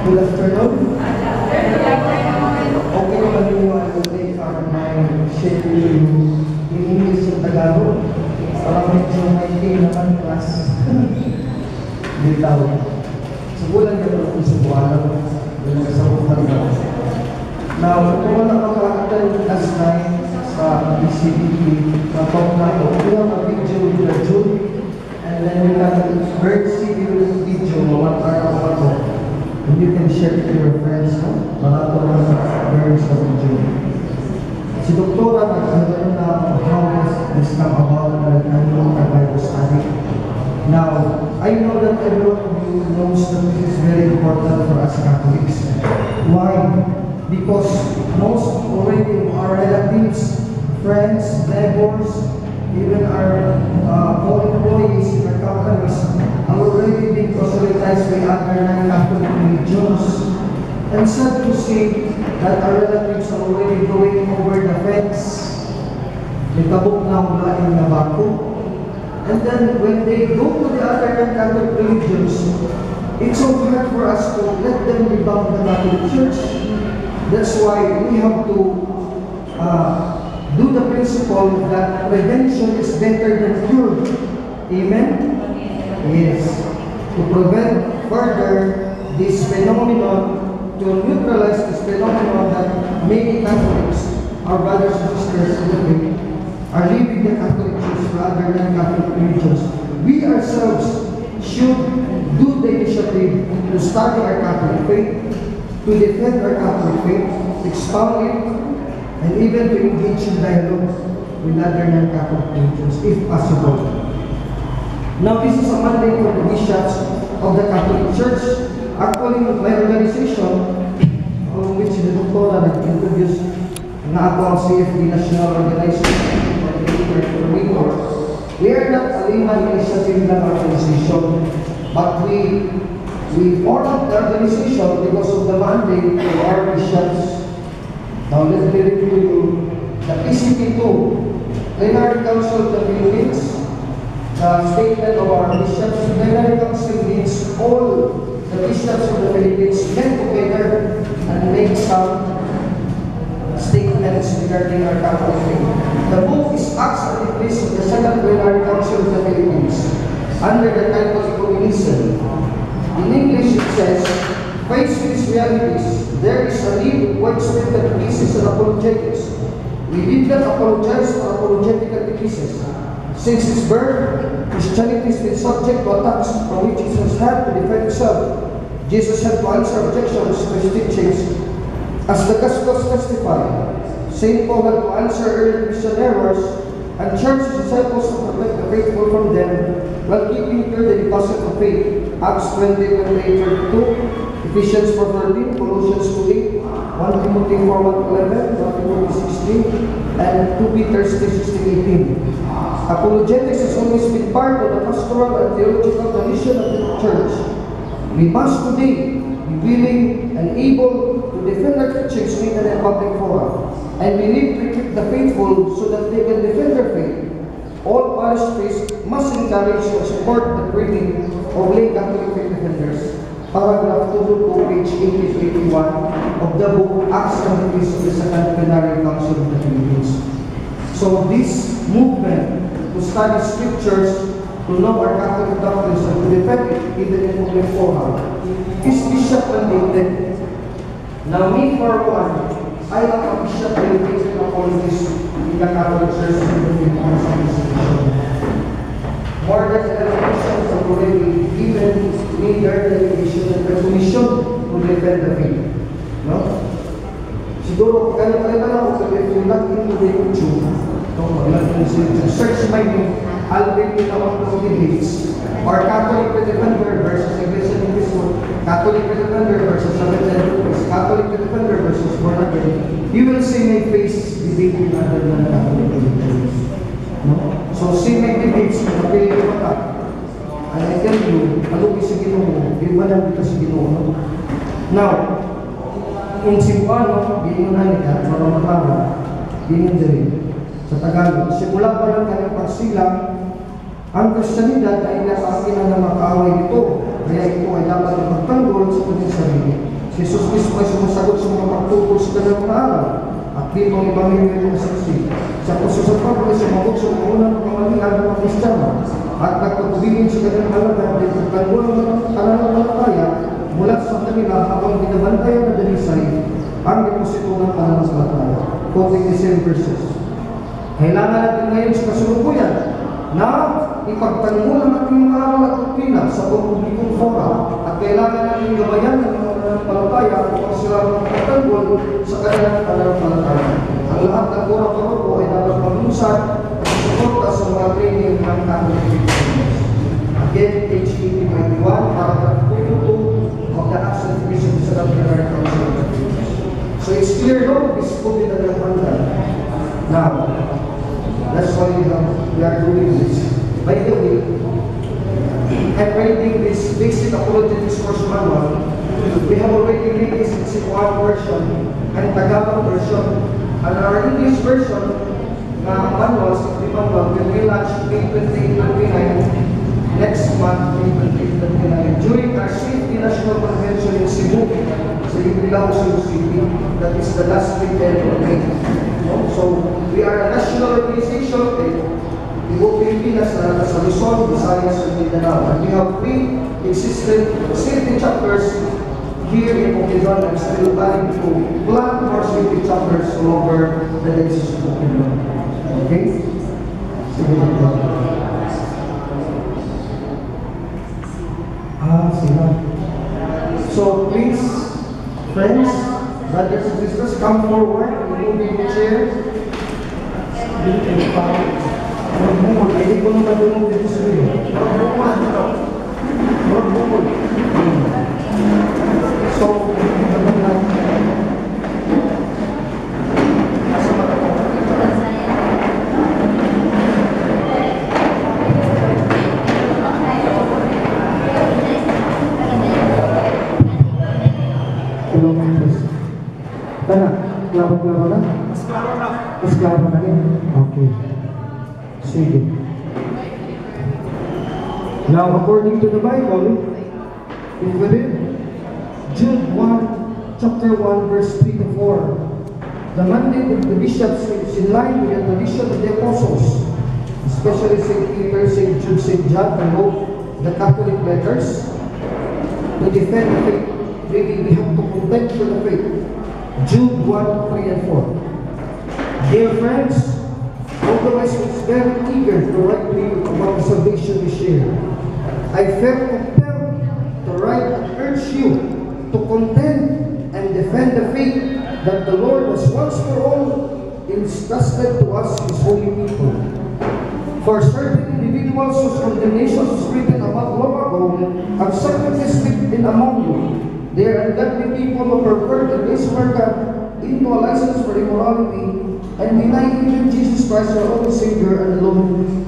Good afternoon. Okay naman yung today para may share to you in English yung Tagalog. Para medyo may team naman class. Bitaw. Subulan ka ito kung subualan. Doon ka sa buwan ba. Now, kung wala makakatan last night sa BCBP, na-talk na ito, we have a video with the June, and then we have a very serious video, 1 hour pa ito. And you can share it to your friends, no? Para ito lang sa very sa video. Si Doktora nagkakaroon na how does this come about and ano ang Bible study. Now, I know that everyone of you knows that this is very important for us Catholics. Why? Because most already our relatives, friends, neighbors, even our co-employees in our companies are already being proselytized by other non-Catholic religions. And sad to say that our relatives are already going over the fence. Natabok na mula in Nabaco. And then when they go to the other non-Catholic religions, it's so hard for us to let them rebound the Catholic Church. That's why we have to do the principle that prevention is better than cure. Amen? Yes. To prevent further this phenomenon, to neutralize this phenomenon that many Catholics, our brothers and sisters in the faith, are leaving the Catholic Church rather than Catholic religions. We ourselves should do the initiative to study our Catholic faith, to defend our Catholic faith, expound it, and even to engage in dialogue with other non-Catholic religions, if possible. Now, this is a mandate for the bishops of the Catholic Church. Actually, my organization, on which the Doctora introduced, na ako ang CFD National Organization, we are not a layman initiative ng organization, but we formed the organization because of the mandate of our bishops. Now let me review you the PCP2, Plenary Council of the Philippines, the statement of our bishops. Plenary Council means all the bishops of the Philippines get together and make some statements regarding our Catholic faith. The book is Acts and Ecclesiastes of the Second Plenary Council of the Philippines under the title Ecumenism. In English it says, "Face these realities. There is a need of widespread catechesis and apologetics. We did not apologize for apologetic catechesis. Since its birth, Christianity has been subject to attacks from which it has had to defend itself. Jesus had to answer objections to his teachings. As the Gospels testify, St. Paul had to answer early Christian errors and charge his disciples to protect the faithful from them while keeping pure the deposit of faith. Acts 20:28-32, Ephesians 4:13, Colossians 2:8, 1 Timothy 4:11, 1 Timothy 16, and 2 Peter 16:18. Apologetics has always been part of the pastoral and theological tradition of the Church. We must today be willing and able to defend our teachings made in public forum. And we need to equip the faithful so that they can defend their faith. All parish priests must encourage and support the training of lay Catholic faith defenders. Paragraph 2 to page 80-81 of the book Acts and Ecclesiastes of the Second Plenary Council of the Philippines. So this movement to study scriptures, to know our Catholic doctrines, and to defend it even in public forum is bishop mandated. Now me for one, I am a bishop dedicated upon this in the Catholic Church in the Philippines institution. More than 11 bishops have already given me their dedication and their commission to defend the faith. No? Siguro, kaya lang ako, if you look into the YouTube, search my name, I'll bring you out of the debates. Or Catholic Defender versus Iglesia ni Cristo, Catholic Defender versus Sabat-Sabat, Catholic Defender versus born again. You will see my face debating other than Catholic Defenders. No? So see my debates, napili ko ka. And I tell you, ano sa Ginoo, di ba lang dito sa Ginoo? Now, in Cebuano, ginunan niya, maramatawa, ginundari. Sa Tagalog, simula pa lang kanyang pagsilang, ang Kristiyanidad ay napakinan na makaaway ito, kaya ito ay dapat ipagtanggol sa kanyang sarili. Si Jesus mismo ay sumasagot sa mga pagtutol sa kanilang mga araw. At dito ang ibangin ng mga saksi. Sa puso sa Pablo ay sumagot sa mga unang pamalihan ng mga Kristiyano at nagpagpubigin sa kanilang halaga at pagkagulang ng pananampalataya mula sa kanila habang binabantayan na dalisay ang deposito ng pananampalataya. Quoting the same verses. Kailangan natin ngayon sa kasalukuyan na ipagtanggol ang ating mga aral at doktrina sa pampublikong fora at kailangan natin gabayan ng mga pananampalataya upang sila magpagtanggol sa kanilang pananampalataya. Ang lahat ng kura-kuro ay dapat maglusad at suporta sa mga training ng Catholic Church. Again, page 81, paragraph 22 of the Acts and Traditions of the General Council of the Church. So it's clear, no? This is put in the now, that's why we are doing this. By the way, I'm reading this basic apologetics course manual. We have already read this in Cebuano version and Tagalog version. And our English version na manual, the manual, will be launched May 28, 29 next month, May 28, 29 during our Safety National Convention in Cebu, sa Ibilao, Cebu City. That is the last weekend of May. So, we are a national organization, Ibu Pilipinas na sa Luzon, Visayas, and Mindanao. And we have 3 existing safety chapters here in Bukidnon. I'm still planning to plan more safety chapters all over the diocese of Bukidnon. Okay? So, please, friends, brothers and sisters, come forward. Remove your chair. Hindi ko naman dumog dito sa iyo. So, klaro na? Mas klaro na rin? Okay. Sige. Now, according to the Bible, if we read Jude 1, chapter 1, verse 3 to 4, the mandate of the bishops is in line with the tradition of the apostles, especially St. Peter, St. Jude, St. John, and wrote the Catholic letters to defend the faith. Really, we have to contend for the faith. Jude 1, 3 and 4. Dear friends, although I was very eager to write to you about the salvation we share, I felt compelled to write and urge you to contend and defend the faith that the Lord has once for all entrusted to us, His holy people. For certain individuals whose condemnation is written about long ago have secretly slipped in among you. They are ungodly people who pervert the grace of our God into a license for immorality and deny even Jesus Christ, our only Savior and alone.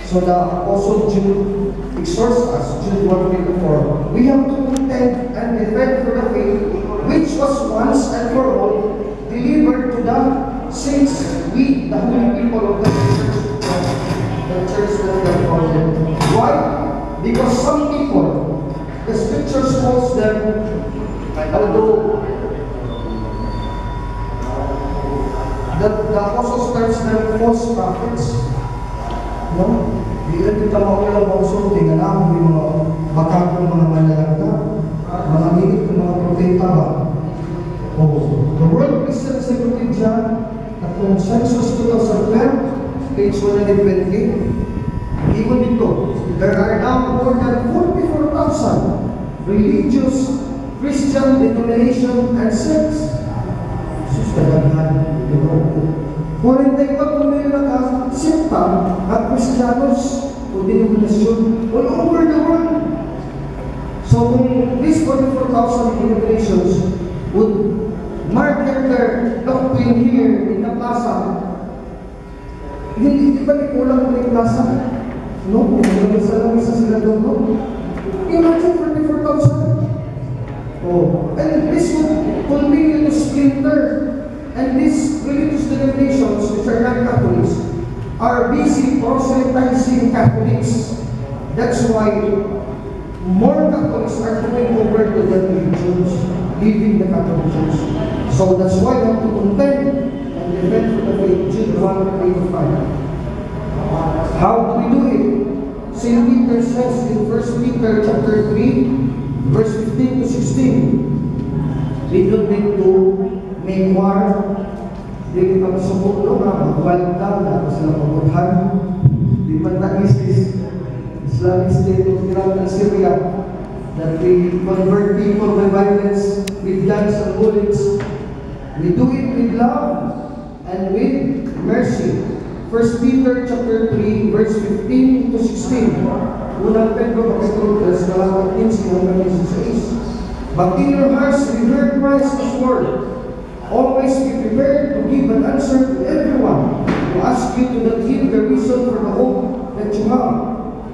So the Apostle Jude exhorts us, Jude 1:4. We have to contend and defend for the faith which was once and for all delivered to the saints, we, the holy people of the church that we are called. Why? Because some people, the scriptures calls them, although the apostles terms them false prophets. No? Di rin kita maulang mausulti na namin yung mga bakakong mga manlalagda, mga minit ng mga propeta ba? The World Christian Encyclopedia at kung Census 2012, page 120, even dito, there are now more than 44,000 religious Christian denomination and sects. Sustagan, diba? 44 million na sekta at Kristiyanos o denominasyon all over the world. So kung these 44,000 denominations would market their doctrine here in the plaza, hindi ba di kulang ng plaza? No, kung isa sila doon, no? Imagine 44,000. Oh, and this would continue to splinter. And these religious denominations, which are not Catholics, are busy proselytizing Catholics. That's why more Catholics are going over to the religions. leaving the Catholic Church. So that's why we have to contend and defend for the faith. Jude 1:8-5. How do we do it? St. Peter says in 1 Peter chapter 3, verse 15-16, we don't need to make war. Di pa masubok no nga, mag-wild down na sila pagpaghan. Di pa na ISIS, Islamic State of Iran and Syria, that we convert people by violence with guns and bullets. We do it with love and with mercy. 1 Peter chapter 3, verse 15-16. Unang Pedro kapitulo 3, talagang 15 hanggang 16. But in your hearts revere Christ as Lord. Always be prepared to give an answer to everyone who asks you to not give the reason for the hope that you have,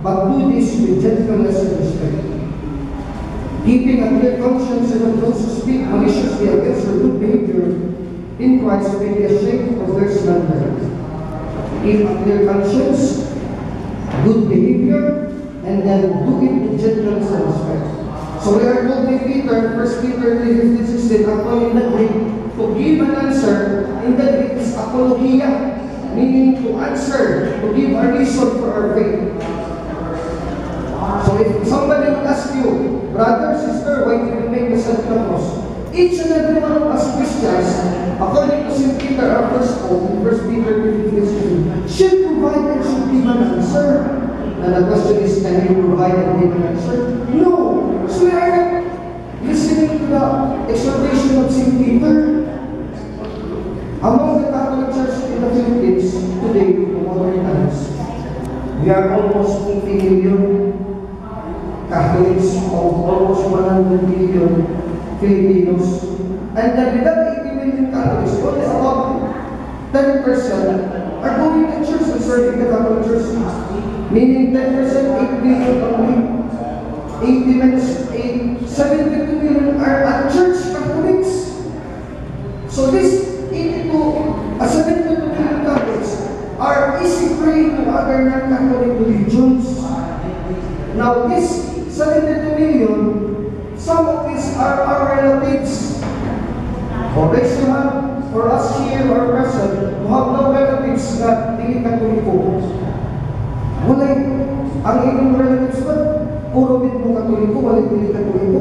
but do this with gentleness and respect. Keeping a clear conscience and those who speak maliciously against your good behavior in Christ may be ashamed of their slander. Keep a clear conscience, good behavior, and then do it with gentleness and respect. So we are told by Peter, 1 Peter 3:15-16, actually in the Greek, to give an answer in the Greek is apologia, meaning to answer, to give a reason for our faith. So if somebody would ask you, brother, sister, why did you make the sign of the cross? Each and every one of us Christians, according to St. Peter, our first pope, in 1 Peter 3:15, should provide and should give an answer. And the question is, can you provide and give an answer? No. So we are not listening to the exhortation of St. Peter. Among the Catholic Church in the Philippines today, in modern times, we are almost 80 million Catholics of almost 100 million Filipinos. And then with that 80 million Catholics, only about 10% are going to church and serving the Catholic Church. Meaning 10%, 8 million only. 80 minus 8, 72 million are unchurched Catholics. So this 72 million Catholics are easy prey to other non-Catholic religions. Now this 72 million, some of these are our relatives. For example, for us here who are present, who have no relatives na hindi Katoliko. Walay, ang inyong relatives ba? Puro din mo Katoliko, walay hindi Katoliko.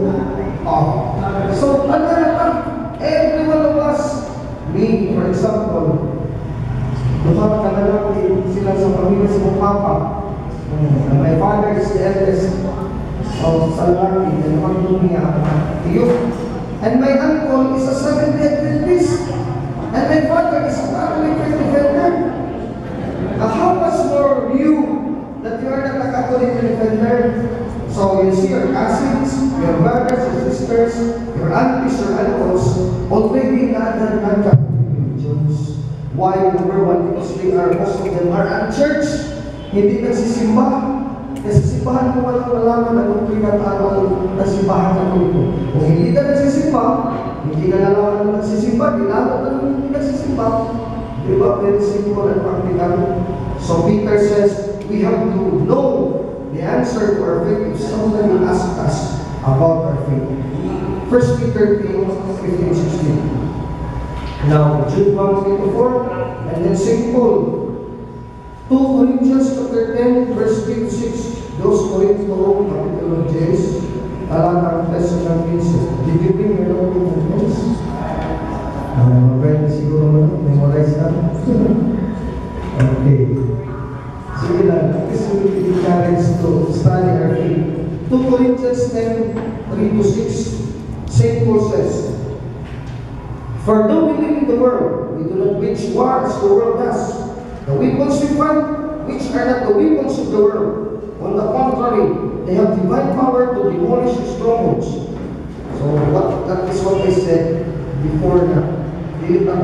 So, every one of us, me, for example, duha ka na lang sila sa pamilya sa mong papa. My father is the eldest of Salaki, and and my uncle is a Seventh-day Adventist, and my father is a Catholic defender. How much more you that you are not a Catholic defender? So you see your cousins, your brothers and sisters, your aunties, your uncles, already in other non-Catholic religions. Why? Number one, because they are, most of them are unchurched. Hindi nagsisimba. Kasi simbahan mo walang malaman na kung pinag-araw na simbahan ng Katoliko. Kung hindi ka nagsisimba, hindi ka nalaman na nagsisimba, dinalaman na hindi nagsisimba. Diba? Very simple and practical. So Peter says, we have to know the answer to our faith if somebody asks us about our faith. 1 Peter 3:15-16. Now, Jude 1:3-4, and then St. Paul, 2 Corinthians chapter 10, verse 3-6. Those Corinto, capital of James, talagang test ng Vincent. Did you bring your own documents? Mabay na siguro mo, memorize na. Okay. Sige lang, this will be encouraged to study our faith. 2 Corinthians 10, 3-6, St. Paul says, for though we live in the world, we do not wage war as the world does. The weapons we fight, which are not the weapons of the world. On the contrary, they have divine power to demolish strongholds. So that is what I said before na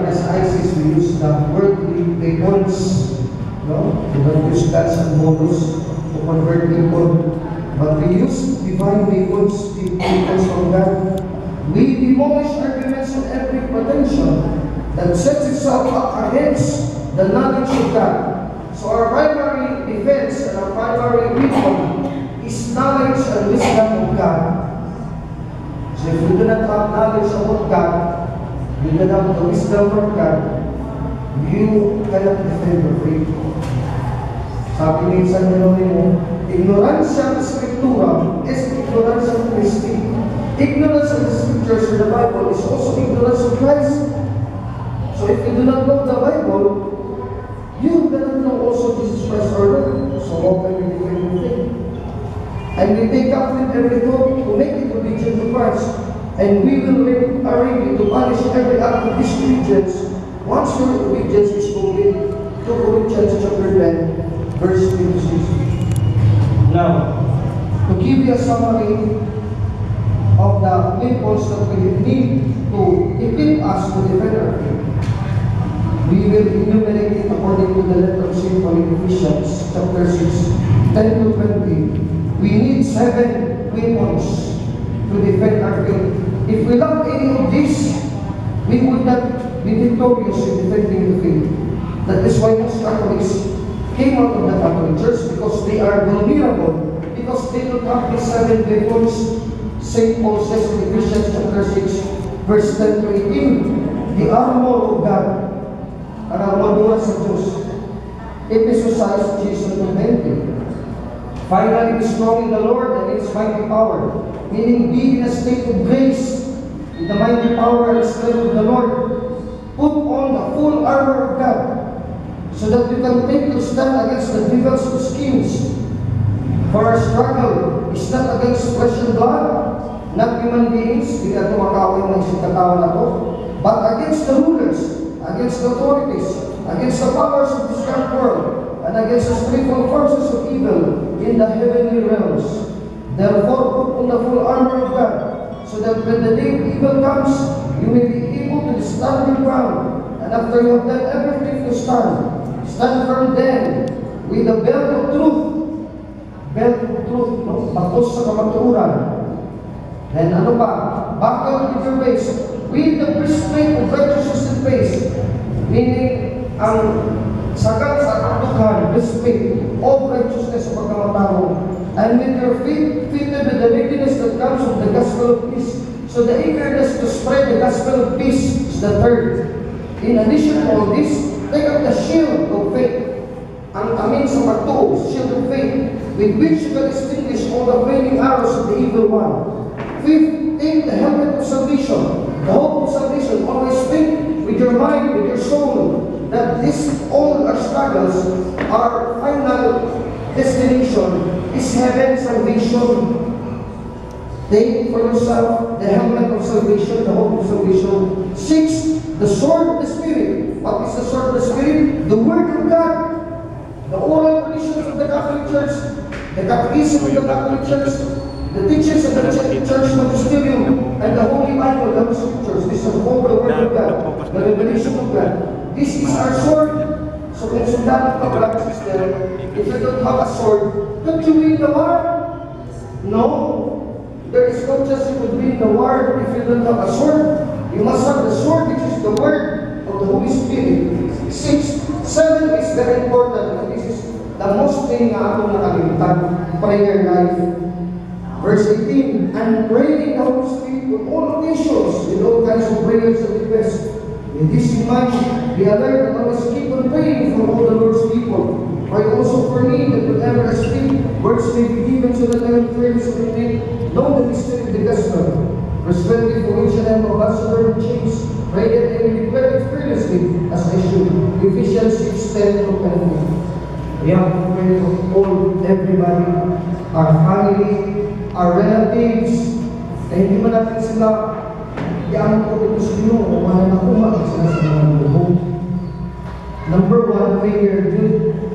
as ISIS, we use the worldly weapons. No? We don't use guns and bonus to convert people. But we use divine weapons, weapons from God. We demolish arguments and every pretension that sets itself up against the knowledge of God. So our primary defense and our primary weapon is knowledge and wisdom of God. So So if you do not have knowledge about God, you do not have the wisdom of God, you cannot defend your faith. Sabi ni San Jeronimo, ignorancia ng Scriptura is ignorance of Christi. Ignorance of the Scriptures or the Bible is also ignorance of Christ. So if you do not know the Bible, you do not know also Jesus Christ our Lord. So how can you defend your faith? And we take up with every thought to make it obedient to Christ. And we will are ready to punish every act of disobedience once your obedience is complete. 2 Corinthians chapter 10, verse 26. Now, to give you a summary of the weapons that we need to equip us to defend our faith, we will enumerate it according to the letter of St. Paul in Ephesians chapter 6, 10 to 20. We need 7 weapons to defend our faith. If we lack any of these, we would not be victorious in defending the faith. That is why most Catholics came out of the Catholic Church, because they are vulnerable, because they don't have these 7 weapons. St. Paul says in Ephesians chapter 6, verse 10 to 18, the armor of God, ang armadura sa Diyos, exercise Jesus 20. Finally, be strong in the Lord and His mighty power, meaning be in a state of grace, in the mighty power and strength of the Lord. Put on the full armor of God, so that you can take your stand against the devil's schemes. For our struggle is not against flesh and blood, not human beings, hindi na tumakawin ng isang katawan na to, but against the rulers, against the authorities, against the powers of this dark world, and against the spiritual forces of evil in the heavenly realms. Therefore, put on the full armor of God, so that when the day of evil comes, you may be able to stand your ground. And after you have done everything to stand firm then, with the belt of truth, no? Batos sa kamaturan. And ano pa? Buckle with your waist, with the breastplate of righteousness and faith, meaning ang sagat sa katukan, breastplate of righteousness sa pagkamatao, and with your feet fitted with the readiness that comes from the gospel of peace. So the eagerness to spread the gospel of peace is the third. In addition to all this, take up the shield of faith, ang amin sa pagtuo, shield of faith, with which you can extinguish all the flaming arrows of the evil one. Fifth, take the helmet of salvation, the hope of salvation. Always think with your mind, with your soul, that all our struggles, our final destination is heaven, salvation. Take for yourself the helmet of salvation, the hope of salvation. 6, the sword of the Spirit. What is the sword of the Spirit? The Word of God. The oral traditions of the Catholic Church, the catechism of the Catholic Church, the teachings of the Church Magisterium, and the Holy Bible, the Scriptures. This is all the Word of God, the revelation of God. This is our sword. So kung sundalo ka, black sister, if you don't have a sword, don't you win the war? No. There is no chance you could win the war if you don't have a sword. You must have the sword, which is the Word of the Holy Spirit. 6, 7 is very important, and this is the most thing na atong nakalimutan, prayer life. Verse 18, and pray in the Holy Spirit on all occasions, with all kinds of prayers and requests. With this in mind, be alert and always keep on praying for all the Lord's people. Pray also for me, that whenever I speak, words may be given so that I will fearlessly know the mystery of the gospel. Verse 20, for which I am ambassador of chains, pray that I will declare it fearlessly, as I should. Ephesians 6:10 to 20. We have to pray for all, everybody, our family, our relatives, na hindi man natin sila iaan ko ito sa inyo o mananakuha sila sa mga lubog. Number 1, prayer.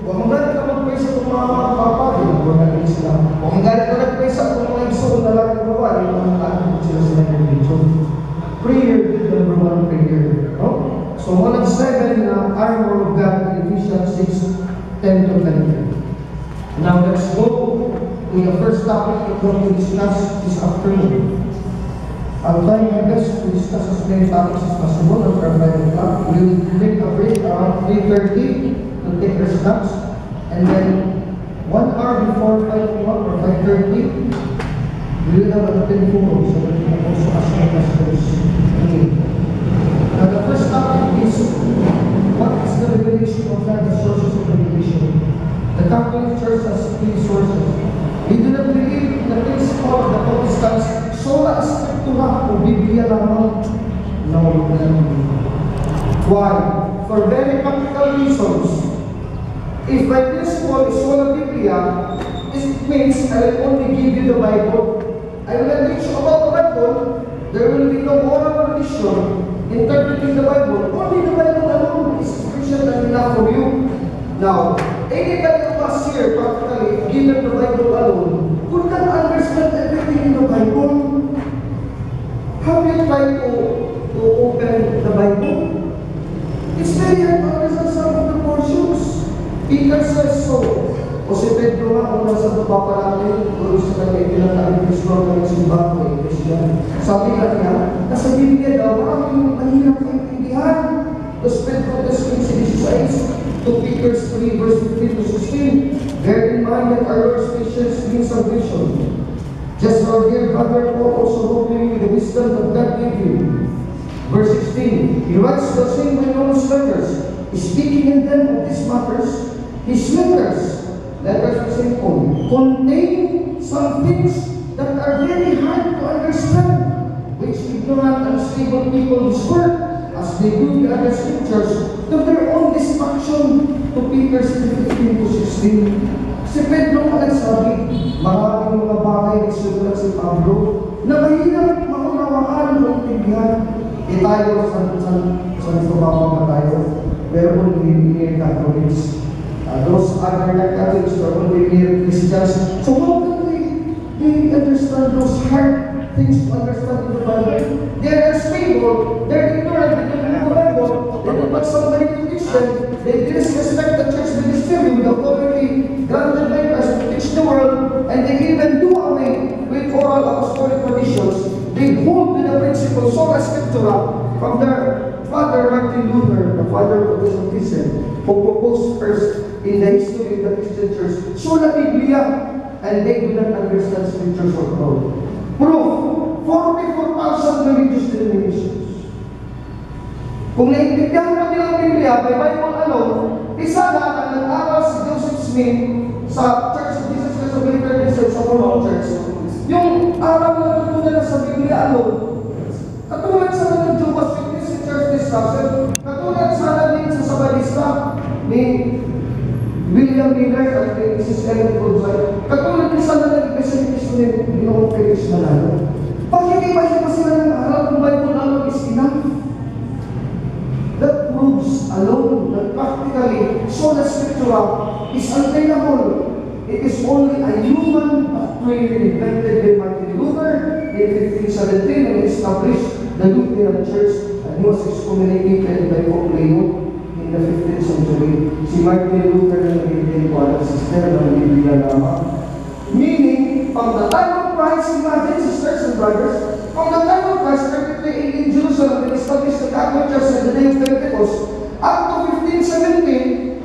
Huwag mong galit ka mag-pray sa itong mga papa, huwag natin sila. Huwag mong galit ka mag-pray sa itong mga iso na lang ang bawa, yung mga natin sila sa mga religion. Prayer, number 1, prayer. No? So, one of 7 na armor of God in Ephesians 6:10 to 20. Now, let's go to the first topic we're going to discuss this afternoon. I'll try my best to discuss as many topics as possible after 5 o'clock. We'll take a break around 3:30 to take our snacks. And then 1 hour before 5 o'clock or 5:30, we will have a open forum so that we can also ask Biblia lamang? No. Why? For very practical reasons. If my principle is sola Biblia, it means I will only give you the Bible. I will not teach you about the Bible. There will be no oral tradition interpreting the Bible. Only the Bible alone is sufficient and enough for you. Now, anybody of us here, practically, given the Bible alone, could not understand everything in the Bible. Have you tried to open the Bible? It's very hard to understand some of the portions. Peter says so. O si Pedro nga, kung nasa baba natin, kung sa kanya tinatawag ng Kristo ng simbahan ko, Christian. Sabi nga niya, nasa Biblia daw, maraming mahirap kaintindihan. Tapos Pedro 3:16, 2 Peter 3, verse 15 to 16. Bear in mind that our Lord's patience means salvation. Just our dear brother Paul also wrote you with the wisdom that God gave you. Verse 16, he writes the same way in his letters, speaking in them of these matters. His letters of St. Paul, contain some things that are very hard to understand, which ignorant and unstable people distort, as they do the other scriptures, to their own destruction. To Peter 3:15 to 16. Si Pedro pa nagsabi, maraming mga bagay na sulat si Pablo, na mahirap maunawaan o intindihan. Tayo sa nagpapapag tayo, pero kung hindi Catholics, those other Catholics are only mere Christians. So how can they understand those hard things to understand in the Bible? They are stable, they're ignorant, they don't know the Bible, they don't want somebody to teach them, they disrespect the church ministry with the authority granted by Christ to teach the world, and they even do away with oral apostolic traditions. They hold to the principle sola scriptura from their father Martin Luther, the father of Protestantism, who proposed first in the history of the Christian Church, sola Biblia, and they do not understand scriptures of God. Proof, 44,000 religious denominations. Kung naiintindihan pa nilang Biblia, may Bible alone, isa na ang nag-aral si Joseph Smith sa Church of Jesus Christ of Latter-day Saints sa Mormon Church. Yung aral na natutunan na sa Biblia alone, katulad sa mga Jehovah's Witness in Church Destruction, katulad sana din sa Sabadista ni William Miller at kay Mrs. Ellen Goodway, katulad din sana ng Ibig ni Ginoong Felix Manalo. Pag-iba pa sila ng aral kung Bible alone is enough. That proves alone that practically sola scriptura is unattainable. It is only a human doctrine invented by Martin Luther in 1517 and established the Lutheran Church, and he was excommunicated by Pope Leo in the 15th century. Si Martin Luther na naging walang sister ng Biblia lamang. Meaning, from the time of Christ, imagine sisters and brothers, from the time of Christ, 33 in Jerusalem, and established the Catholic Church in the day of Pentecost, up to 1517,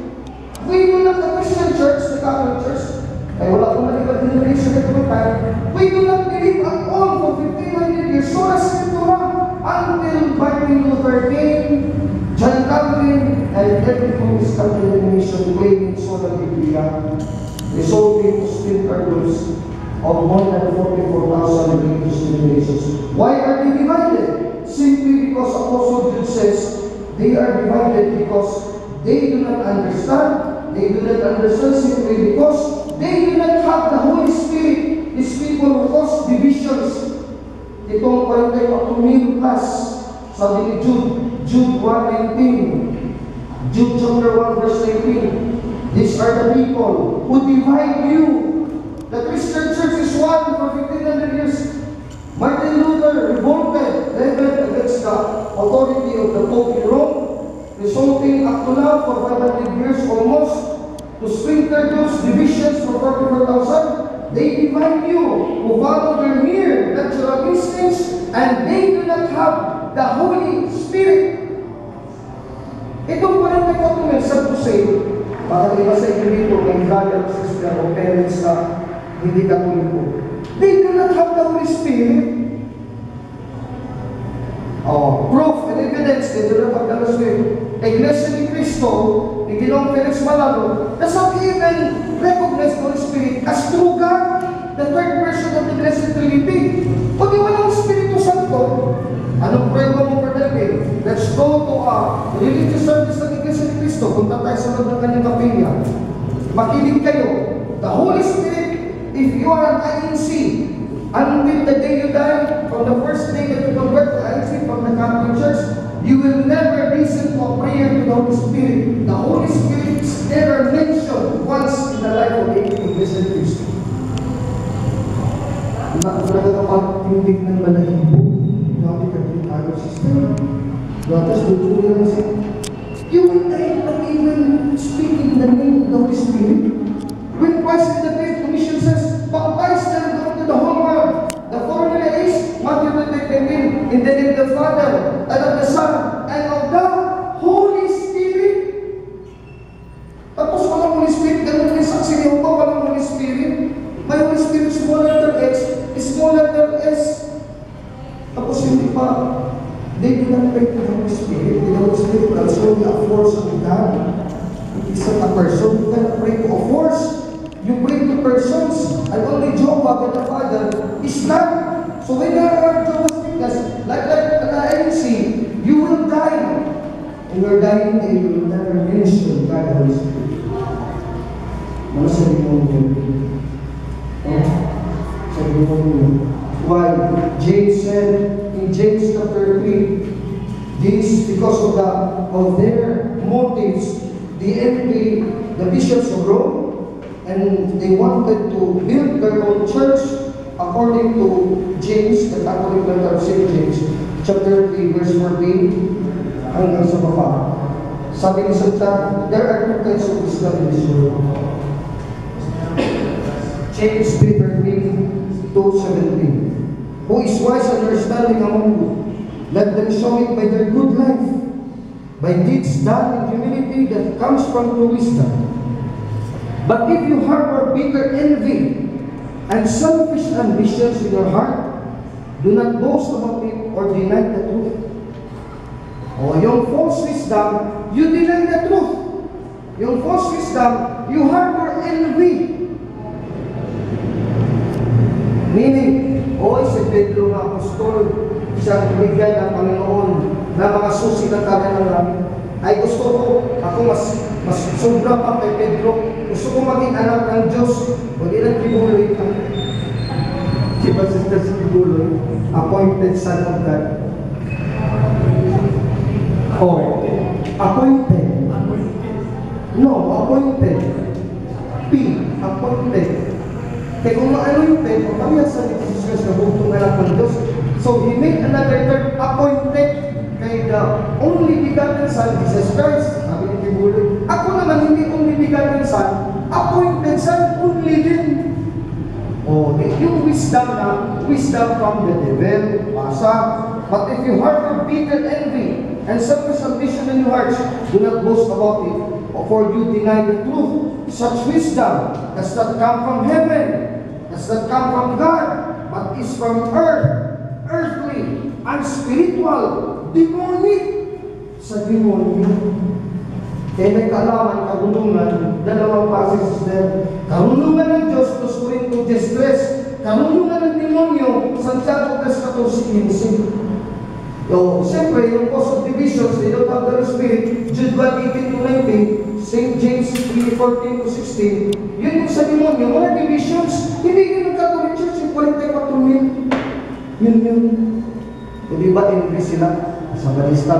we do not the Christian Church, the Catholic Church, ay wala kong malibad denomination at the time, we do not believe at all for 1500 years, sola scriptura, until Martin Luther came, John Calvin, and every Protestant denomination claiming sola Biblia, resulting to split circles of more than 44,000 religious denominations. Why are they divided? Simply because Apostle Jude says they are divided because they do not understand. They do not understand simply because they do not have the Holy Spirit. These people who cause divisions. Itong 44,000 plus, sabi ni Jude 1:19, Jude chapter 1 verse 19. These are the people who divide you. The Christian Church is one for 1500 years. Martin Luther revolted, rebelled against the authority of the Pope in Rome, resulting up to now for 500 years almost, to splinter those divisions for 44,000. They divide you, who follow their mere natural instincts, and they do not have the Holy Spirit. Itong 44 sad to say, para iba sa inyo dito, may brother, sister, o parents na hindi Katoliko. They do not have the Holy Spirit. Proof and evidence, they do not have the Holy Spirit. Iglesia ni Cristo, ni Ginoong Felix Manalo, does not even recognize the Holy Spirit as true God, the third person of the Blessed Trinity. Pag walang Espiritu Santo, Holy Spirit, if you are an INC, until the day you die, from the first day that you convert to INC from the Catholic Church, you will never listen to a prayer to the Holy Spirit. The Holy Spirit is never mentioned once in the life of a blessed Christ. Nakakapag-tindig ng balahibo. Dati ka din tayo, sister. Dati sa siya. You will die not even speaking the name of the Holy Spirit. When Christ in the Great Commission says, baptize them go to the whole world. The formula is, Matthew 20:15, in the name of the Father, and of the Son, and of the Holy Spirit. Tapos walang Holy Spirit, ganun din saksi niyo pa, walang Holy Spirit. May Holy Spirit, small letter X, small letter S. Tapos hindi pa, they do not pray to the Holy Spirit. The Holy Spirit will also be a force of God. It is not a person. You cannot pray to a force. You pray to persons, and only Jehovah, God the Father, is not. So when there are Jehovah's Witnesses, like an INC, you will die. And you're dying, and you will never mention God the Holy Spirit. Ano sabi mo yun? Sabi mo yun. Why? James said in James chapter 3, this because of their motives, they envy the bishops of Rome, and they wanted to build their own church according to James, the Catholic letter of St. James, chapter 3, verse 14, hanggang sa baba. Sabi ni Santa, there are two kinds of wisdom in this world. James 3:13 to 17. Who is wise and understanding among you? Let them show it by their good life, by deeds done in humility that comes from true wisdom. But if you harbor bitter envy and selfish ambitions in your heart, do not boast about it or deny the truth. O yung false wisdom, you deny the truth. Yung false wisdom, you harbor envy. Meaning, si Pedro na apostol, siyang bigyan ng Panginoon na mga susi ng tahanan namin. Ay gusto ko, ako mas sobra pa kay Pedro. Gusto ko maging anak ng Diyos. Hindi lang Tibuloy ka. Diba sister si Tibuloy? Appointed son of God. Appointed. No, appointed. P, appointed. Kaya kung ano yung pen, pamiyasan ni Jesus na bugtong anak ng Diyos. So, he made another term, appointed, kay the only begotten Son, Jesus Christ. Sabi ni Tibuloy, ako naman hindi only begotten Son, appointed Son, only din. Yung wisdom na, wisdom from the devil, pasa. But if you harbor bitter envy and selfish ambition in your hearts, do not boast about it, for you deny the truth. Such wisdom does not come from heaven, does not come from God, but is from earth, earthly, unspiritual, demonic, sa demonyo. Kaya may kaalaman, karunungan, dalawang passages there. Karunungan ng Diyos, 2 Corinthians 10:3. Karunungan ng demonyo, Santiago 3:14. Siyempre, yung cause of divisions, they don't have the Spirit, Jude 1:18-19, St. James 3:14-16, yun yung sa demonyo, mga divisions, hindi yun ang Catholic Church, yung 44,000. Yun. Hindi ba envy sila? Sa Balista,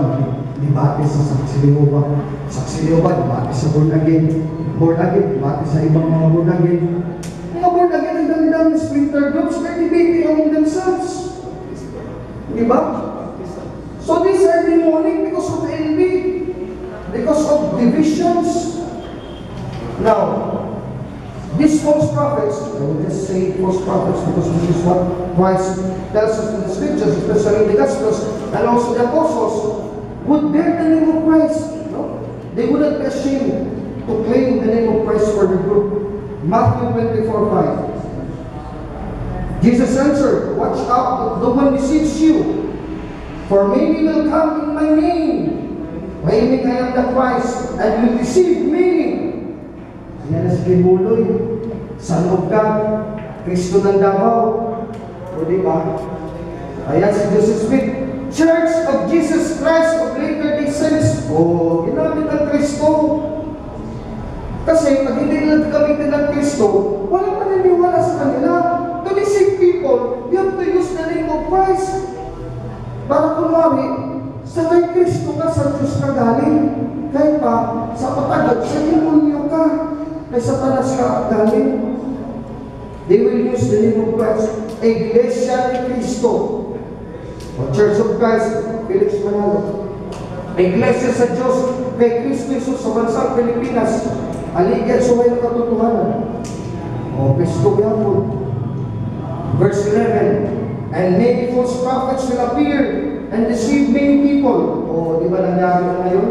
debate sa Saksi Jehovah. Saksi Jehovah, debate sa born again. Born again, debate sa ibang mga born again. Mga born again, ang dami-dami splinter groups, they're debating among themselves. Di ba? So these are demonic because of envy, because of divisions. Now, these false prophets, I will just say false prophets because this is what Christ tells us in the scriptures, especially in the Gospels, and also the apostles, would bear the name of Christ. No? They wouldn't be ashamed to claim the name of Christ for the group. Matthew 24:5. Jesus answered, watch out, no one deceives you. For many will come in my name, claiming I am the Christ, and will deceive many. Yan na si Kibuloy, Son of God, Kristo ng Davao. O diba? Ayan si Joseph Smith, Church of Jesus Christ of Latter-day Saints. Ginamit ang Kristo. Kasi pag hindi nila gamitin ng Kristo, walang maniniwala sa kanila. To deceive people, you have to use the name of Christ. Para kunwari, sa kay Kristo ka, sa Diyos ka galing. Kaya pa, sa patagot, sa demonyo ka. Kay Satanas ka galing. They will use the name of Christ. Iglesia ni Cristo. O Church of Christ, Felix Manalo. Iglesia sa Diyos, kay Kristo Jesus sa bansang Pilipinas. Aligyan sumay ng katotohanan. O Kristo yapon. Verse 11, and many false prophets will appear and deceive many people. O, di ba nangyari na ngayon?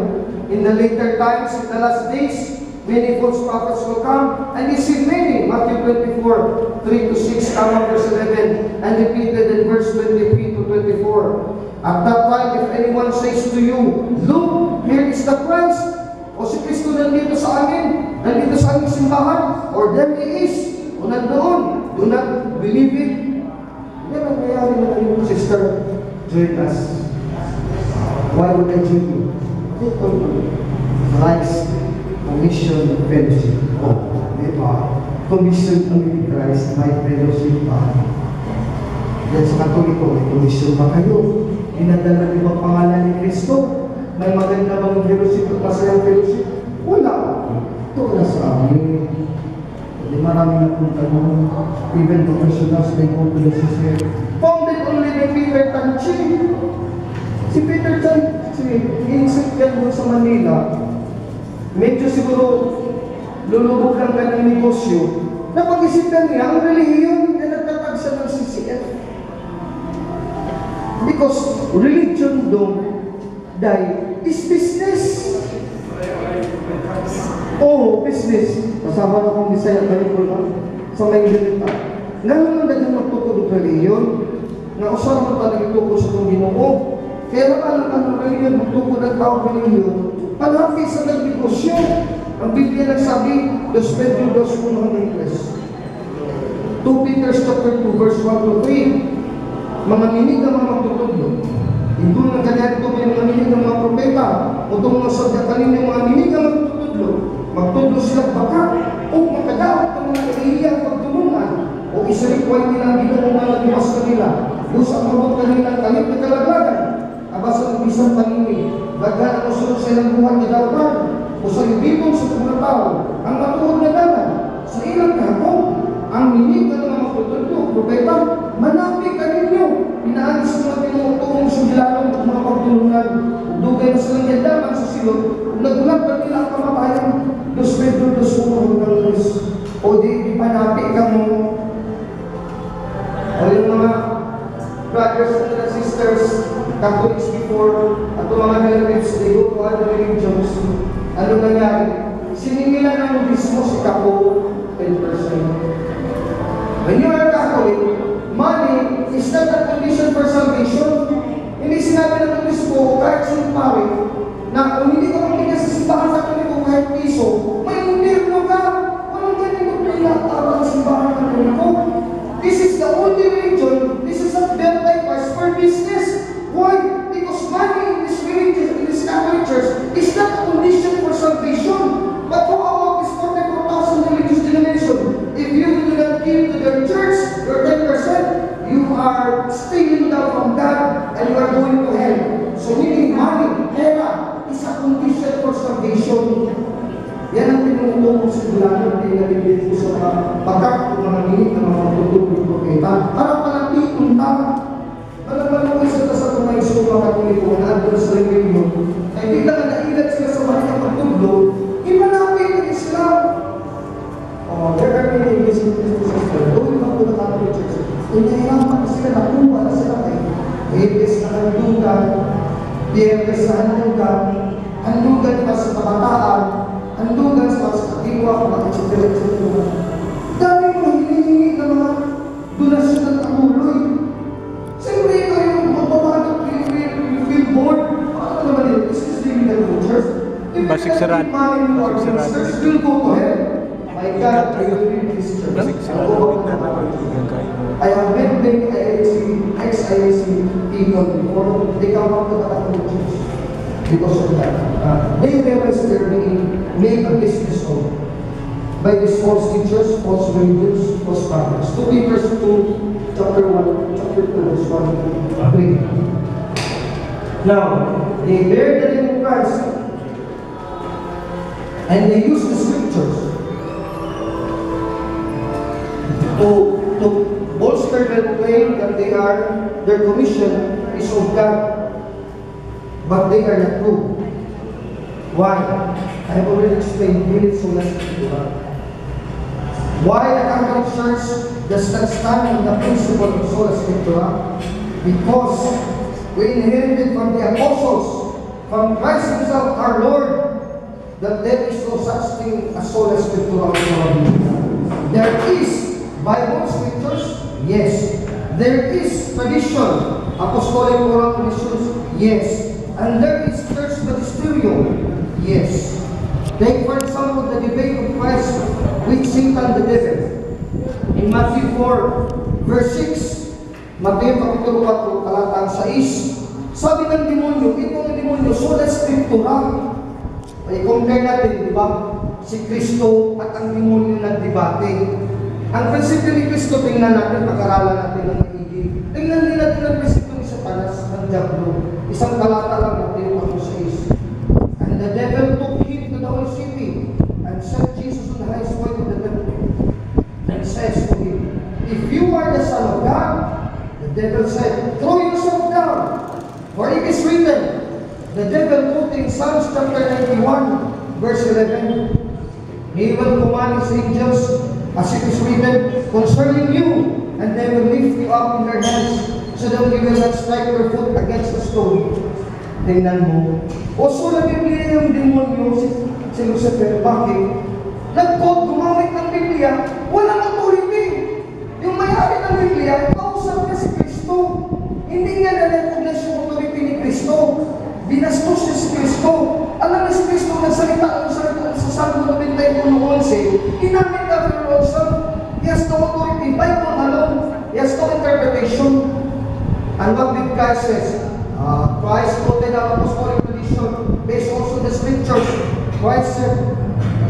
In the later times, in the last days, many false prophets will come and deceive many. Matthew 24, 3-6, verse 11, and repeated in verse 23-24. At that time, if anyone says to you, look, here is the Christ, o si Kristo nandito sa amin, nandito sa aming simbahan, or there he is, o nandoon, do not believe it. Yan ang nangyayari na kayo, sister. Join us. Why would I join you? Christ, Commission Fellowship. Diba? Commission kami ni Christ, may fellowship pa. Yan sa Katoliko, may commission pa kayo. Dinadala niyo ang pangalan ni Kristo. May maganda bang fellowship at masayang fellowship? Wala. Ito na sa amin. Hindi marami napunta mo. Even professionals, may conferences here. Founded only by Peter Tanchi. Si Peter Tanchi, insect yan mo sa Manila. Medyo siguro lulubog lang ka ng negosyo. Napag-isipan niya, ang relihiyon, yan nagtatag siya ng CCF. Because religion don't die is business. Oh, business. Kasama na akong Bisaya kayo po sa may ganita. Ngayon ang dagang magtutulog reliyon, na usahan mo talaga itukol sa itong Ginoo. Kaya ang reliyon, magtukol ng tao reliyon, palaki sa nagnegosyo. Ang Biblia nagsabi, 2:22 2 Peter chapter 2 verse 1-3. Mga minig ng mga magtutulog. Hindi na kanya ito may mga minig ng mga propeta o itong mga sadya kanina yung mga minig ng magtutulog. Magtudlo sila baka o makadawat ng mga kailiyang pagtulungan o isarikway nila ang ginong mga nagdiwas kanila. Diyos ang mabot kanila ang kalit na kalaglagan. Abasa ng isang paningin. Daghan ang usunod sa ilang buhat na dawatan o sa libibong sa mga tao ang matuod na dalan. Sa ilang kahapon, ang minig ng mga magtutulog, propeta, manapig ka ninyo. Pinaalis ng mga tinutulong sugilalong at mga pagtulungan. Dugay na silang yadaman sa silog. Nagulat pa nila ang kamatayan. 2:21 hanggang 2. O di panapig ka mo. O yung mga brothers and sisters, Catholics before, at yung mga relatives, they go to other religions. Ano nangyari? Siningila ng mismo si Kapo 10%. When you are Catholic, money is not a condition for salvation. Hindi sinabi ng Kristo kahit sa pare na kung hindi ka magbigay sa simbahan sa Katoliko kahit piso, may impirno ka. Walang ganito pinatawag sa simbahan ng Katoliko. This is the only religion. This is not built by Christ for business. Why? Because money in this religion, in this Catholic Church, is not a condition for salvation. But how about this 44,000 religious denomination? If you do not give to their church your 10%, you are stealing down from God and you are going to hell. So meaning money, pera, is a condition for salvation. Yan ang tinutulong sa gulanan ay nabibig po sa mga pagkat ng mga minit ng mga tutulong propeta para palating ta. Alam mo isa sa mga iso mga Katoliko na andun sa religion ay bigla na nailat sila sa mga pagtulong, ipanapin ng Islam. There are many Muslim sisters doon lang po na Catholic Church. Inahirapan na sila, nakuha na sila kay Hebes na handugan, Biyernes na handugan, handugan pa sa kabataan, handugan sa katiwa, etc. Dami mo hinihingi ng mga donasyon ng taguloy. Siyempre ito yung automatic you feel bored. Paano naman yun? This is the legal church. Basic sarado. Sisters will go to hell. My God, I will read this church. I have met many ex-IAC people before they come up to the Catholic Church because of that. They realize they're being made a business of. by these false teachers, false religions, false prophets. 2 Peter 2, chapter 1, chapter 2, verse 1 to 3. Now, they bear the name of Christ, and they use the scriptures to bolster their claim that their commission is of God, but they are not true. Why? I have already explained it, so let's do that. Why the Catholic Church does not stand on the principle of sola scriptura? Because we inherited from the apostles, from Christ himself, our Lord, that there is no such thing as sola scriptura. There is Bible scriptures, yes. There is tradition, apostolic oral traditions, yes. And there is church magisterium, yes. Take for example the debate of Christ with Satan the devil. In Matthew 4, verse 6, Mateo Kapitulo 4, talatang 6, sabi ng demonyo, itong demonyo, sola scriptura. Ay compare natin, di ba? Si Kristo at ang demonyo nagdebate. Ang prinsipyo ni Kristo, tingnan natin, pag-aralan natin ng maigi. Tingnan din natin ang prinsipyo ni Satanas, ng Diablo. Isang talata lang natin, Mateo 6. And the devil took him to the holy city and set Jesus on the highest point of the temple and says to him, if you are the Son of God, the devil said, throw yourself down, for it is written. The devil quoting Psalms chapter 91, verse 11, he will command his angels, as it is written, concerning you, and they will lift you up in their hands, so that you will not strike your foot against a stone. Tingnan mo. O so na Biblia yung demonyo, si Lucifer. Bakit? Gumamit ng Biblia, walang authority. Yung may-ari ng Biblia, kausap niya si Kristo. Hindi niya na-recognize yung authority ni Kristo. Binastos niya si Kristo. Alam niya si Kristo, nagsalita sa Salmo 91:11, ginamit na for himself. He has no authority, Bible alone. He has no interpretation. And what did Christ says? Christ quoted our apostolic tradition based also on the scriptures. Christ said,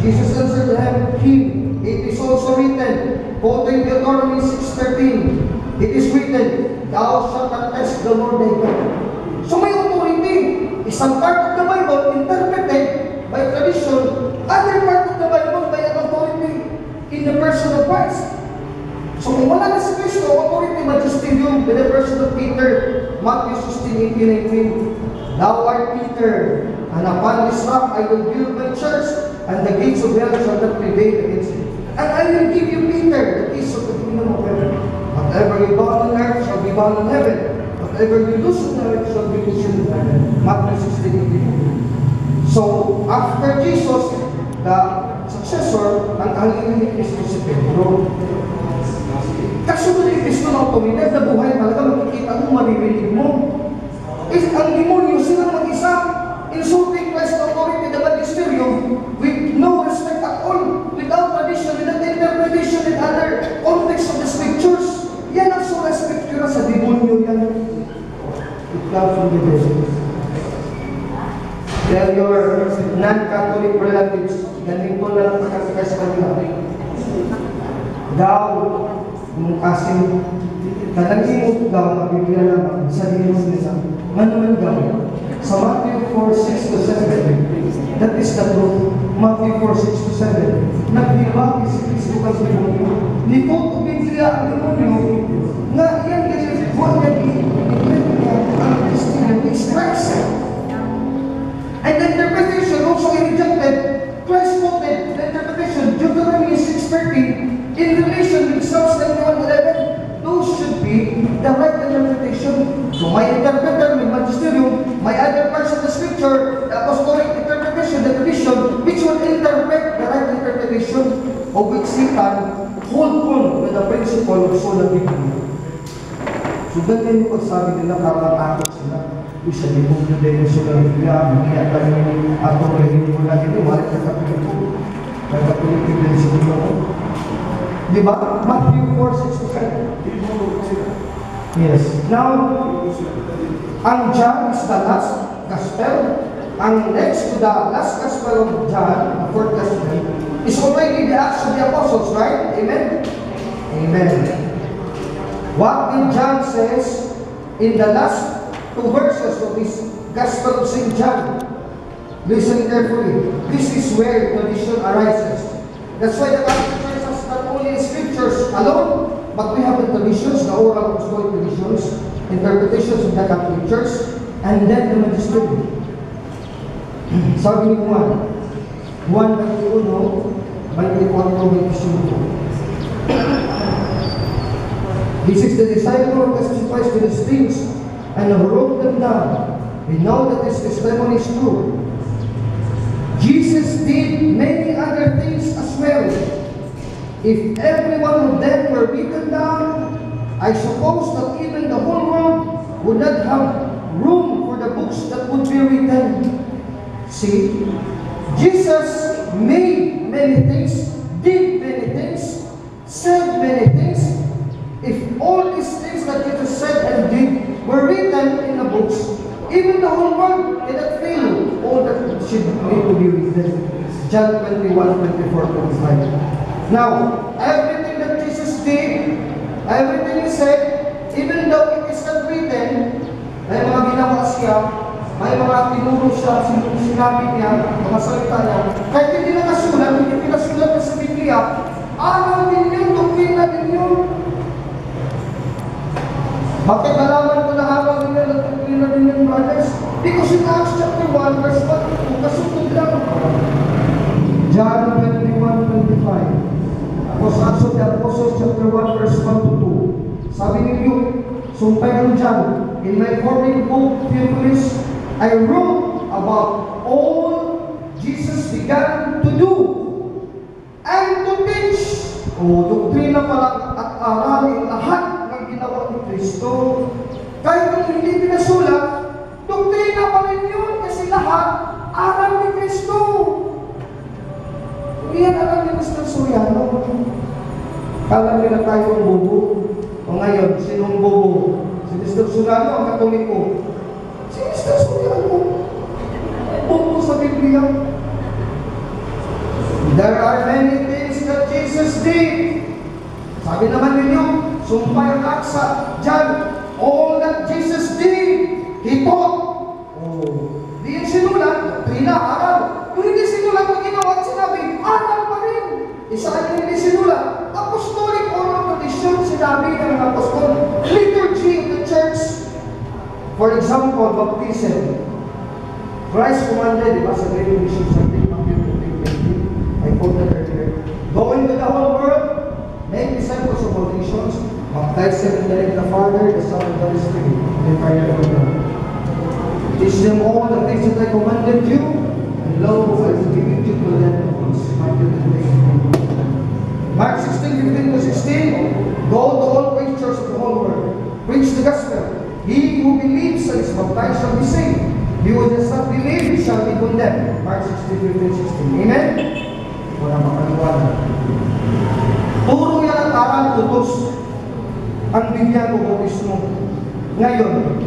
Jesus answered him, it is also written, quoting Deuteronomy 6:13, it is written, thou shalt not test the Lord thy God. So may authority. Isang part of the Bible interpreted by tradition, other part of the Bible by an authority in the person of Christ. So kung wala na si Kristo, authority magisterium with the person of Peter, Matthew 16:18-19, thou art Peter, and upon this rock I will build my church, and the gates of hell shall not prevail against it. And I will give you, Peter, the keys of the kingdom of heaven. Whatever you bound on earth shall be bound in heaven. Whatever you loose on earth shall be loosed in heaven. Matthew 16:18. So, after Jesus, the successor, ang kahalingin ni Kristo si Pedro. Kasunod ni Kristo ng autoridad na buhay talaga, makikita mo, maririnig mo. Ang demonyo, silang mag-isa, insulting Christ's authority, the magisterium, with no respect at all, without tradition, without interpretation and other context of the scriptures. Yan ang sola scriptura sa demonyo yan. It comes from the devil. Tell your non-Catholic relatives, ganito na lang pagkakasakay sa kanila. Daw, yung kasi, kanang-imot daw, mabibigyan naman sa demonyo nila. Manuman daw, sa Matthew 4:6-7, that is the truth. Matthew 4:6-7, nagdibaki si Kristo kang demonyo. Nito ko Biblia ang demonyo, na yan ganyan, huwag yan ang Christian is Christ. And the interpretation also rejected, Christ quoted the interpretation, Deuteronomy 6:13, in relation with Psalms 91:11. Those should be the right interpretation. So my interpreter, my magisterium, my other parts of the scripture, the apostolic interpretation, the tradition, which will interpret the right interpretation of which Satan hold on with the principle of sola Biblia. So ganyan yung pagsabi nila, kakatakot sila. Isa din mo nyo din yung sola Biblia, kaya tayo ato rin mo na din, wala ka kapilit ko. Kaya kapilit din sa Biblia ko. Diba? Matthew 4:6-7. Yes. Now, ang John is the last gospel. ang next to the last Gospel of John, the fourth Gospel, is already the Acts of the Apostles, right? Amen? Amen. What did John says in the last two verses of this Gospel of St. John? Listen carefully. This is where tradition arises. That's why the Catholic Church has not only scriptures alone, but we have the traditions, the oral apostolic traditions, interpretations of the Catholic Church, and then the magisterium. Sabi ni Juan 21, 24, 25. This is the disciple who testifies to these things and who wrote them down. We know that this testimony is true. Jesus did many other things as well. If every one of them were written down, I suppose that even the whole world would not have room for the books that would be written. See, Jesus made many things, did many things, said many things. If all these things that Jesus said and did were written in the books, even the whole world cannot fill all that should need to be written. John 21, 24, 25. Now, everything that Jesus did, everything He said, even though it is not written, may mga ginawa siya, may mga tinuro siya, sinabi niya, mga salita niya, kahit hindi nakasulat, hindi pinasulat sa Biblia, alam din yun, doktrina din yun. Bakit nalaman ko na alam din yun, doktrina din yun, brothers? Because in Acts chapter 1, verse 1, kasutod lang. John 21, 25. Acts of the Apostles chapter 1, verse 1 to 2. Sabi ni Luke, sumpay ng John, in my fourth book, Theophilus, I wrote about all Jesus began to do and to teach. Doktrina pala at aralin lahat ng ginawa ni Kristo. Kahit kung hindi pinasulat, doktrina pa rin yun kasi lahat aral ni Kristo. Iyan alam ni Mr. Soriano. Kala nila tayo ang bobo. O ngayon, sinong bobo? Si Mr. Soriano ang Katoliko. Si Mr. Soriano, bobo sa Biblia. There are many things that Jesus did. Sabi naman ninyo, sumpay ang aksa, John, all that Jesus did, He taught. Di yung sinulat, trina, aral. Kung hindi sinulat, ang ginawa at sinabi, aral pa rin. Isa ang hindi sinulat, apostolic oral tradition, sinabi ng apostol, liturgy of the church. For example, baptism. Christ commanded, di ba, sa Great Commission, Matthew 15:20, I quoted earlier, go into the whole world, make disciples of all nations, baptize them in the name of the Father, the Son, and the Holy Spirit, and the fire of God. Teach them all the things that I commanded you, and lo, I will give you to them. Mark 16:15-16, go to all creatures of the whole world, preach the gospel. He who believes and is baptized shall be saved. He who does not believe shall be condemned. Mark 16:15-16. Amen? Wala makaliwala. Puro yan ang aral utos. Ang Biblia ko mismo. Ngayon,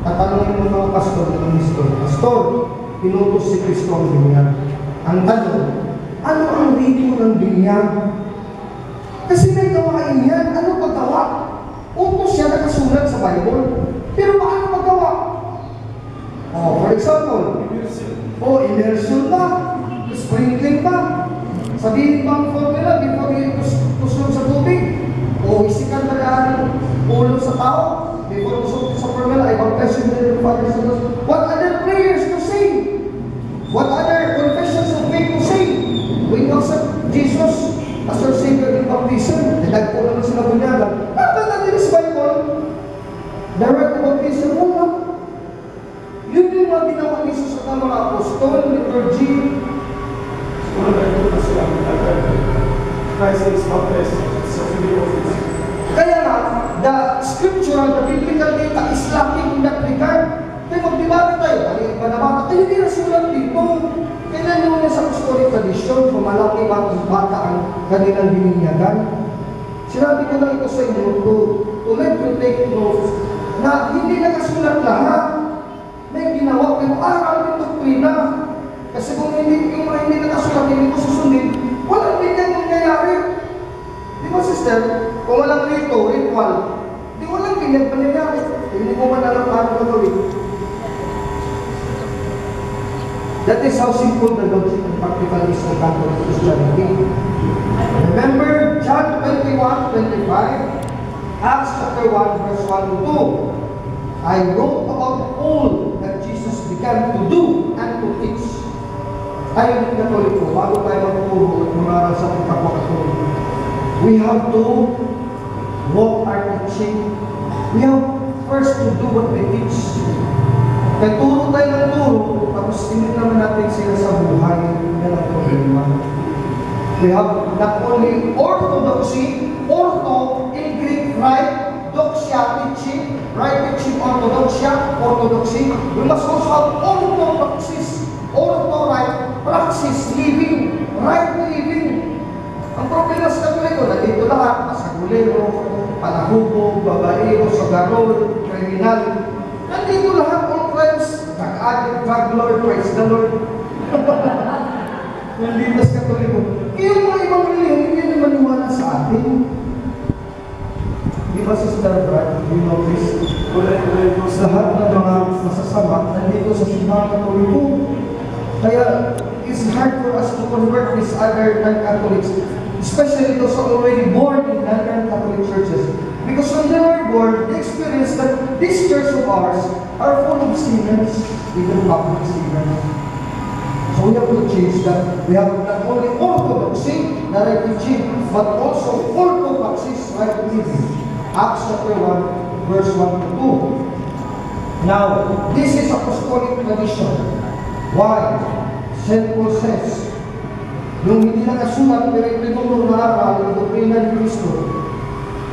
tatanungin mo mga pastor ng Pastor, Pastor, pinutos si Kristo ang Biblia. Ang tanong, ano ang ritmo ng Biblia? Kasi may gawain yan. Ano paggawa? Utos yan nakasulat sa Bible. Pero paano magawa? For example, immersion pa, sprinkling pa. Sabihin pa ang formula before tusok sa tubig. Isikan na ang ulo sa tao before tusok sa formula. I baptize you in the name of the Father, Son, and Holy Spirit. What other prayers to say? What other confessions of faith to say? We accept Jesus as our Savior in baptism. Nagpo naman sila bunyagan. Ano natin sa Bible? Direct baptism mo lang. Yun yung mga ginawa ni Jesus at mga apostol, liturgy. Kaya nga, the scriptural, the biblical data is lacking in that regard. Kaya magdibata tayo, panabata, tayo hindi nasulat dito. Kailan nyo na sa apostolic tradition, pumalaki bata ang kanilang bininyagan. Sinabi ko lang ito sa inyo to let you take notes na hindi nakasulat lahat. May ginawa, pero aral nito doktrina. Kasi kung hindi, yung mga hindi nakasulat, hindi ko susundin, walang ganyan mangyayari. Di ba, sister? Kung walang ritual, di walang ganyan mangyayari. Hindi mo man alam paano gagawin. That is how simple the logic and practical is of Catholic Christianity. Remember John 21:25, Acts chapter 1, verse 1 to 2. I wrote about all that Jesus began to do and to teach. Tayo ng Katoliko, bago tayo magturo at umaral sa ating kapwa Katoliko, we have to walk our teaching. We have first to do what we teach. Kaya turo tayo ng turo, tapos hindi naman natin sila sa buhay. Yan ang problema. We have not only orthodoxy, ortho in Greek, right? Doxia, teaching, right teaching, orthodoxia, orthodoxy. We must also have orthopraxis, ortho, right, praxis, living, right living. Ang problema sa Katoliko, nandito lahat, pasagulero, palahubog, babaero, sagarol, kriminal. Nandito lahat, all crimes, drug-addict, drug lord, praise the Lord. Nandito sa Katoliko. Yung mga ibang reliyon, hindi na maniwala sa atin. Di ba, Sister Brad, you know this? Lahat ng mga masasama, nandito sa simbahan Katoliko. Kaya, it's hard for us to convert these other non-Catholics, especially those who are already born in non-Catholic churches. Because when they were born, they experienced that this church of ours are full of sinners, even public sinners. So we have to change that. We have not only orthodoxy, the right teaching, but also orthopraxis, right living. Acts chapter 1, verse 1 to 2. Now, this is apostolic tradition. Why? St. Paul says, yung hindi nakasulat, pero itinuturo na aral, ang doktrina ni Cristo,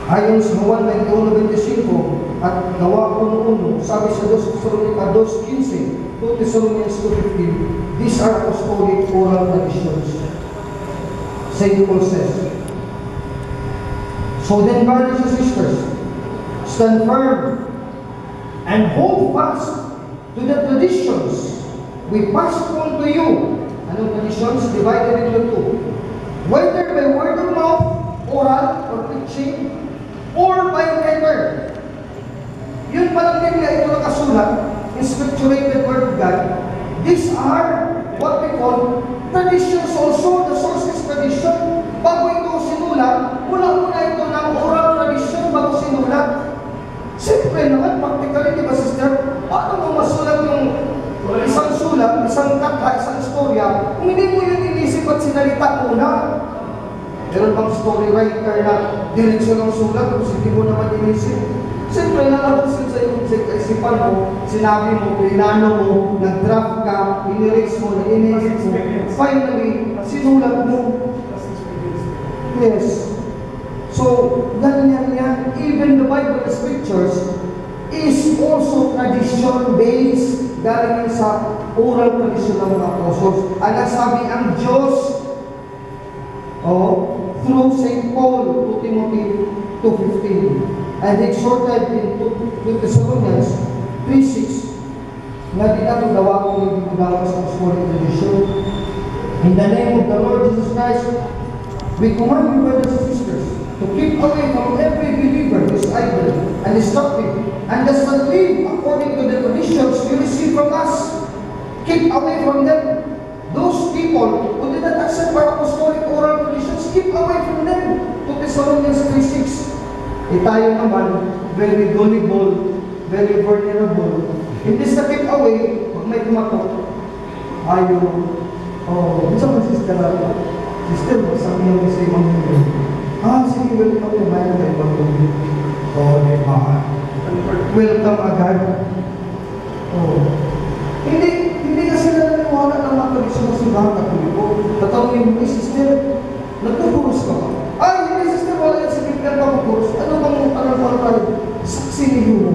ayon sa Juan 21:25 at Gawa 1:1, sabi sa 2 Thessalonica 2:15, 2 Thessalonians 2:15, these are apostolic oral traditions. St. Paul says, so then, brothers and sisters, stand firm and hold fast to the traditions we passed on to you. Anong traditions? Divided into two. Whether by word of mouth, oral, or preaching, or by letter. Yun palang Biblia, ito nakasulat, inscripturated word of God. These are what we call traditions also. The source is tradition. Bago ito sinulat, mula ito ng oral tradition bago sinulat. Siyempre naman, practically, di ba, sister? Paano mo masulat yung isang sulat, isang kata, isang istorya, kung hindi mo yun inisip at sinalita muna? Meron bang story writer na direksyon ng sulat kung hindi mo naman inisip? Siyempre, lalabas yun sa iyong isipan mo, sinabi mo, pinano mo, nag-draft ka, inirix mo, na-inisip mo, finally, sinulat mo. Yes. So, ganyan yan. Even the Bible, the scriptures, is also tradition-based, galing sa oral tradition ng mga apostles. Ang nasabi ang Diyos, through St. Paul to Timothy 2:15, and exhorted in 2 Thessalonians 3:6, na di natin gawa kung hindi magawa sa apostolic tradition. In the name of the Lord Jesus Christ, we command you, brothers and sisters, to keep away from every believer who is idle and destructive, and does not live according to the traditions you receive from us. Keep away from them. Those people who did not accept our apostolic oral traditions, keep away from them. 2 Thessalonians 3:6. Tayo naman, very gullible, very vulnerable. Imbis na keep away, pag may tumatok, ayaw, isa ba sister ako? Sister, sabi niyo sa ibang mundo. Sige, welcome to my ibang mundo. Di ba? Welcome agad. Hindi kasi naniniwala ng mga tradisyon ng simbahan Katoliko. Tatawagin mo, sister, nagpupuros ka ba? Hindi, sister, wala yan si Biblia, nagpupuros. Ano bang, tayo? Saksi ni Hugo.